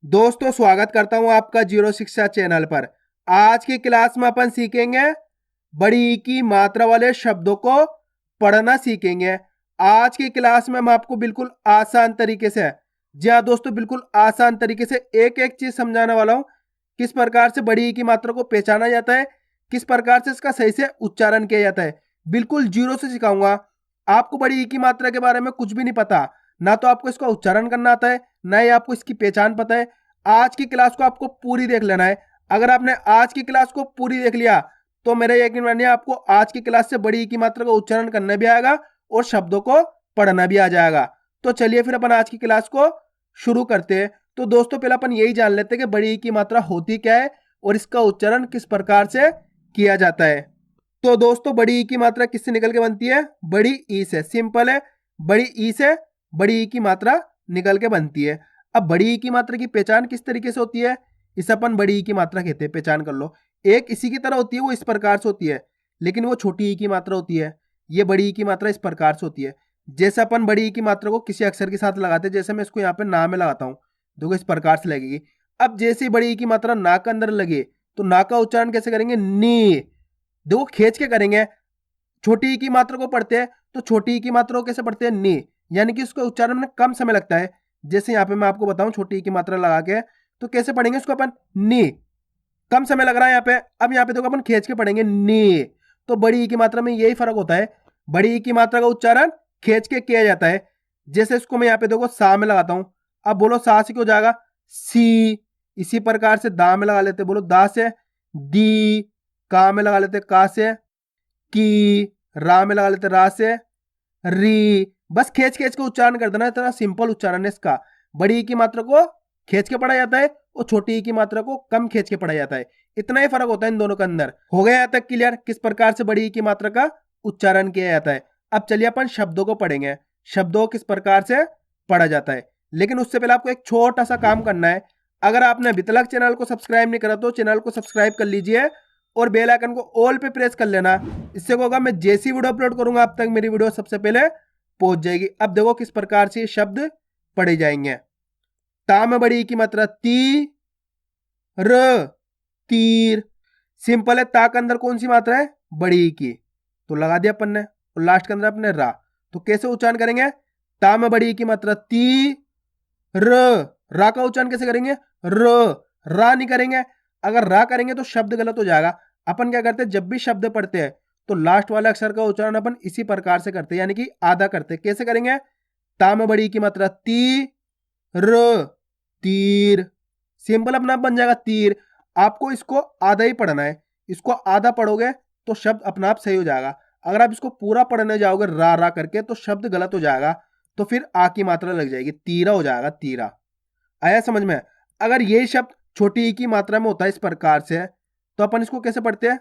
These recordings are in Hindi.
दोस्तों स्वागत करता हूं आपका जीरो शिक्षा चैनल पर। आज की क्लास में अपन सीखेंगे बड़ी ई की मात्रा वाले शब्दों को पढ़ना सीखेंगे। आज की क्लास में मैं आपको बिल्कुल आसान तरीके से, जी हाँ दोस्तों, बिल्कुल आसान तरीके से एक एक चीज समझाने वाला हूं। किस प्रकार से बड़ी ई की मात्रा को पहचाना जाता है, किस प्रकार से इसका सही से उच्चारण किया जाता है, बिल्कुल जीरो से सिखाऊंगा। आपको बड़ी ई की मात्रा के बारे में कुछ भी नहीं पता, ना तो आपको इसका उच्चारण करना आता है, ना ही आपको इसकी पहचान पता है। आज की क्लास को आपको पूरी देख लेना है। अगर आपने आज की क्लास को पूरी देख लिया तो मेरा यकीन मानिए आपको आज की क्लास से बड़ी ई की मात्रा का उच्चारण करना भी आएगा और शब्दों को पढ़ना भी आ जाएगा। तो चलिए फिर अपन आज की क्लास को शुरू करते हैं। तो दोस्तों पहले अपन यही जान लेते हैं कि बड़ी ई की मात्रा होती क्या है और इसका उच्चारण किस प्रकार से किया जाता है। तो दोस्तों बड़ी ई की मात्रा किससे निकल के बनती है? बड़ी ई से। सिंपल है, बड़ी ई से बड़ी ई की मात्रा निकल के बनती है। अब बड़ी ई की मात्रा की पहचान किस तरीके से होती है? इसे अपन बड़ी ई की मात्रा कहते हैं, पहचान कर लो। एक इसी की तरह होती है, वो इस प्रकार से होती है, लेकिन वो छोटी ई की मात्रा होती है। ये बड़ी ई की मात्रा इस प्रकार से होती है। जैसे अपन बड़ी ई की मात्रा को किसी अक्षर के साथ लगाते हैं, जैसे मैं इसको यहाँ पे ना में लगाता हूँ, देखो इस प्रकार से लगेगी। अब जैसे ही बड़ी ई की मात्रा ना के अंदर लगे तो ना का उच्चारण कैसे करेंगे? नी। देखो खींच के करेंगे। छोटी ई की मात्रा को पढ़ते हैं तो छोटी ई की मात्रा को कैसे पढ़ते हैं? नी, यानी कि उसका उच्चारण में कम समय लगता है। जैसे यहाँ पे मैं आपको बताऊं छोटी ई की मात्रा लगा के तो कैसे पढ़ेंगे इसको अपन? नी। कम समय लग रहा है यहाँ पे। अब यहाँ पे देखो अपन खींच के पढ़ेंगे नी। तो बड़ी ई की मात्रा में यही फर्क होता है। बड़ी ई की मात्रा का उच्चारण खींच के किया जाता है। जैसे इसको मैं यहाँ पे देखो सा में लगाता हूं। अब बोलो सा से क्यों जाएगा? सी। इसी प्रकार से दा में लगा लेते, बोलो दा से। दी। का में लगा लेते, का से। की। रा में लगा लेते, रा से। री। बस खींच खींच के उच्चारण कर देना, इतना सिंपल उच्चारण है इसका। बड़ी ई की मात्रा को खींच के पढ़ा जाता है और छोटी ई की मात्रा को कम खींच के पढ़ा जाता है। इतना ही फर्क होता है इन दोनों के अंदर। हो गया यहाँ तक क्लियर किस प्रकार से बड़ी ई की मात्रा का उच्चारण किया जाता है? अब चलिए अपन शब्दों को पढ़ेंगे। शब्दों को किस प्रकार से पढ़ा जाता है, लेकिन उससे पहले आपको एक छोटा सा काम करना है। अगर आपने अभी तक चैनल को सब्सक्राइब नहीं करा तो चैनल को सब्सक्राइब कर लीजिए और बेल आइकन को ऑल पे प्रेस कर लेना। इससे क्या होगा, मैं जैसी वीडियो अपलोड करूंगा आप तक मेरी वीडियो सबसे पहले पहुंच जाएगी। अब देखो किस प्रकार से शब्द पढ़े जाएंगे। ता में बड़ी की मात्रा ती, र, तीर। सिंपल है, ता के अंदर कौन सी मात्रा है? बड़ी की, तो लगा दिया अपन ने, और लास्ट के अंदर अपने रा। तो कैसे उच्चारण करेंगे? ता में बड़ी की मात्रा ती, र। रा का उच्चारण कैसे करेंगे? र। रा नहीं करेंगे। अगर रा करेंगे तो शब्द गलत हो जाएगा। अपन क्या करते हैं, जब भी शब्द पढ़ते हैं तो लास्ट वाले अक्षर का उच्चारण अपन इसी प्रकार से करते हैं, यानी कि आधा करते हैं। कैसे करेंगे? ता में बड़ी की मात्रा ती, र, तीर। सिंपल अपना बन जाएगा तीर। आपको इसको आधा ही पढ़ना है। इसको आधा पढ़ोगे तो शब्द अपना आप सही हो जाएगा। अगर आप इसको पूरा पढ़ने जाओगे रा रा करके तो शब्द गलत हो जाएगा। तो फिर आ की मात्रा लग जाएगी, तीरा हो जाएगा, तीरा। आया समझ में? अगर ये शब्द छोटी ई की मात्रा में होता है इस प्रकार से, तो अपन इसको कैसे पढ़ते हैं?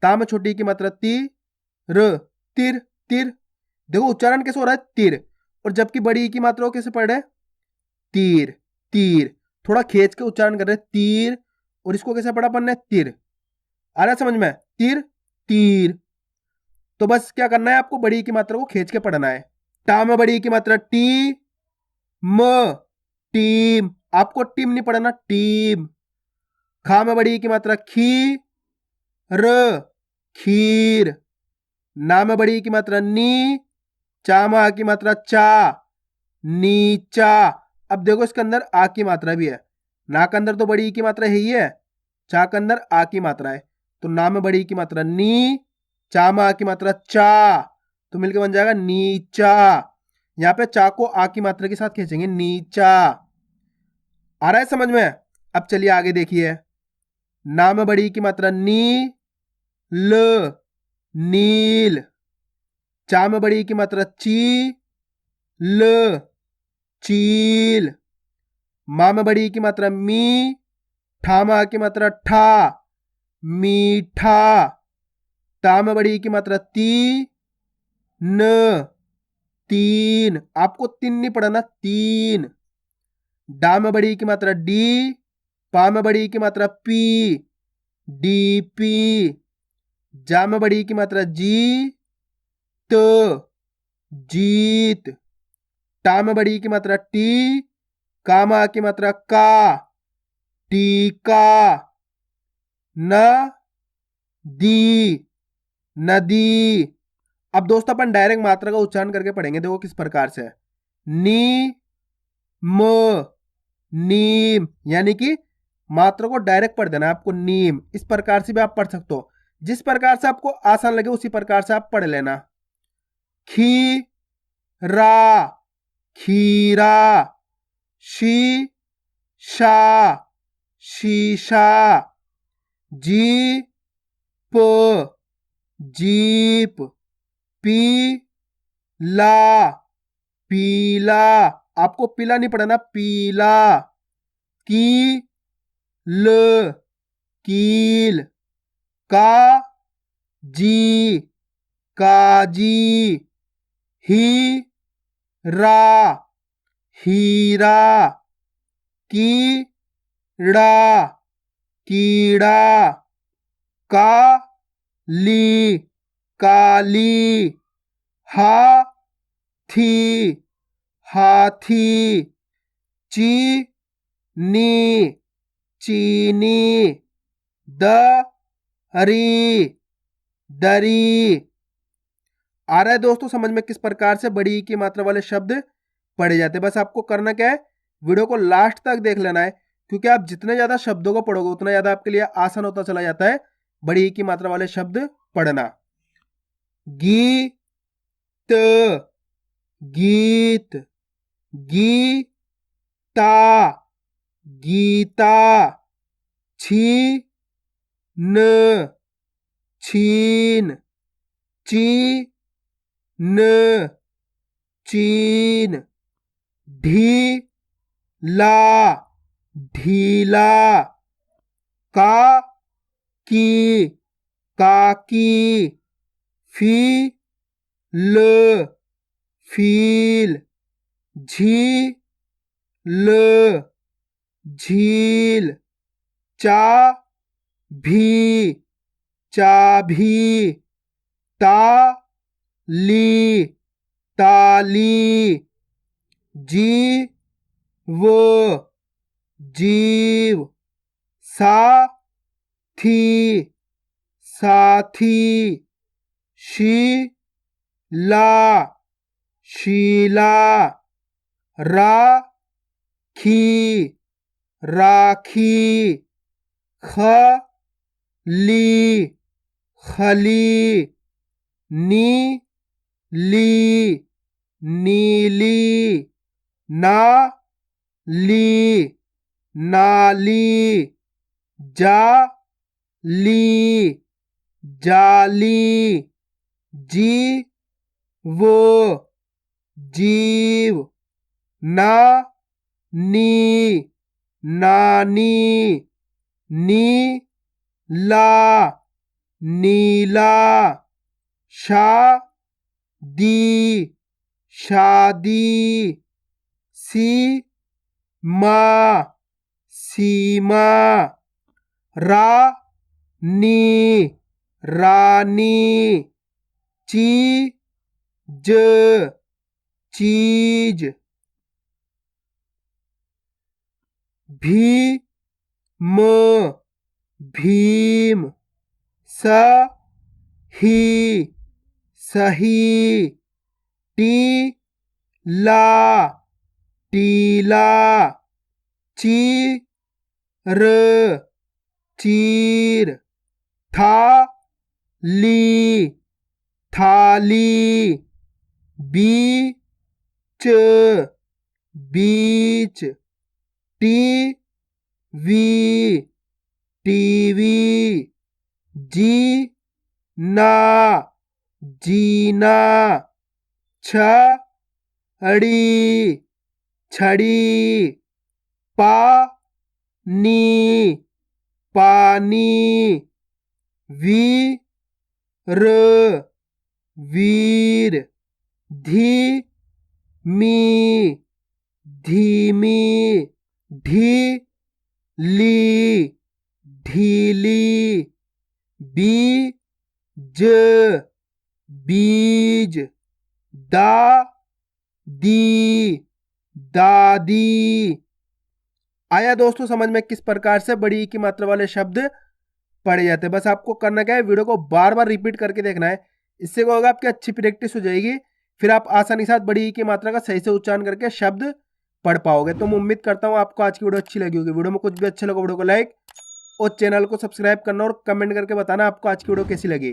ता में छोटी ई की मात्रा ती, र, तिर, तिर। देखो उच्चारण कैसे हो रहा है? तिर। और जबकि बड़ी ई की मात्रा को कैसे पढ़ रहे हैं? तीर, तीर। थोड़ा खींच के उच्चारण कर रहे हैं, तीर। और इसको कैसे पढ़ा अपन ने? तिर। आ रहा है समझ में? तीर, तीर। तो बस क्या करना है, आपको बड़ी ई की मात्रा को खींच के पढ़ना है। टा में बड़ी ई की मात्रा टी, म, टीम। आपको टीम नहीं पढ़ना, टीम। खा में बड़ी की मात्रा खी, र, खीर। ना में बड़ी की मात्रा नी, चा में आ की मात्रा चा, नीचा। अब देखो इसके अंदर आ की मात्रा भी है। ना के अंदर तो बड़ी की मात्रा है ही है, चा के अंदर आ की मात्रा है। तो ना में बड़ी की मात्रा नी, चा में आ की मात्रा चा, तो मिलकर बन जाएगा नीचा। यहाँ पे चा को आ की मात्रा के साथ खींचेंगे, नीचा। आ रहा है समझ में? अब चलिए आगे देखिए। ना में बड़ी की मात्रा नी, ल, नील। चा में बड़ी की मात्रा ची, ल, चील। मा में बड़ी की मात्रा मी, ठा में आ की मात्रा ठा, मीठा। ता में बड़ी की मात्रा ती, न, तीन। आपको तीन नहीं पढ़ना, तीन। डा में बड़ी की मात्रा डी, पा में बड़ी की मात्रा पी, डीपी। जा में बड़ी की मात्रा जी, त, जीत। टा में बड़ी की मात्रा टी, कामा की मात्रा का, टीका। न दी, नदी। अब दोस्तों अपन डायरेक्ट मात्रा का उच्चारण करके पढ़ेंगे, देखो किस प्रकार से। नी म, नीम, यानी कि मात्रा को डायरेक्ट पढ़ देना है आपको, नीम। इस प्रकार से भी आप पढ़ सकते हो, जिस प्रकार से आपको आसान लगे उसी प्रकार से आप पढ़ लेना। खी रा, खीरा। शी शा, शीशा। जी प, जीप। पी ला, पीला। आपको पीला नहीं पढ़ना, पीला। की ल, कील। का जी, काजी। ही रा, हीरा। कीड़ा, कीड़ा। का ली, काली। हाथी, हाथी। चीनी, चीनी। दरी, दरी। आ रहा है दोस्तों समझ में किस प्रकार से बड़ी ई की मात्रा वाले शब्द पढ़े जाते हैं। बस आपको करना क्या है, वीडियो को लास्ट तक देख लेना है, क्योंकि आप जितने ज्यादा शब्दों को पढ़ोगे उतना ज्यादा आपके लिए आसान होता चला जाता है बड़ी ई की मात्रा वाले शब्द पढ़ना। गीत, गीत। गीता, गीता। छीन, छीन। चीन, चीन। ढीला, ढीला। काकी, काकी। Feel, feel. झील, झील। चाभी, चाभी। ताली, ताली। जीव, जीव। साथी, साथी। शीला, शीला। राखी, राखी। खली, खली। नीली, नीली। नाली, नाली। जाली, जाली। जीव, जीव। नानी, नानी। नीला, नीला। शादी, शादी। सीमा, सीमा। रानी, रानी। चीज, चीज। भीम, भीम। सही, सही। टीला, टीला। चीर, चीर। थाली, थाली। बीच, बीच। TV, TV. जीना, जीना। छड़ी, छड़ी। पानी, पानी। वीर, वीर। धीमी, धीमी। ढीली, ढीली। बीज, बीज। दादी, दादी। आया दोस्तों समझ में किस प्रकार से बड़ी ई की मात्रा वाले शब्द पढ़े जाते हैं। बस आपको करना क्या है, वीडियो को बार बार रिपीट करके देखना है। इससे क्या होगा, आपकी अच्छी प्रैक्टिस हो जाएगी, फिर आप आसानी के साथ बड़ी ई की मात्रा का सही से उच्चारण करके शब्द पढ़ पाओगे। तो मैं उम्मीद करता हूँ आपको आज की वीडियो अच्छी लगी होगी। वीडियो में कुछ भी अच्छा लगा वीडियो को लाइक और चैनल को सब्सक्राइब करना और कमेंट करके बताना आपको आज की वीडियो कैसी लगी।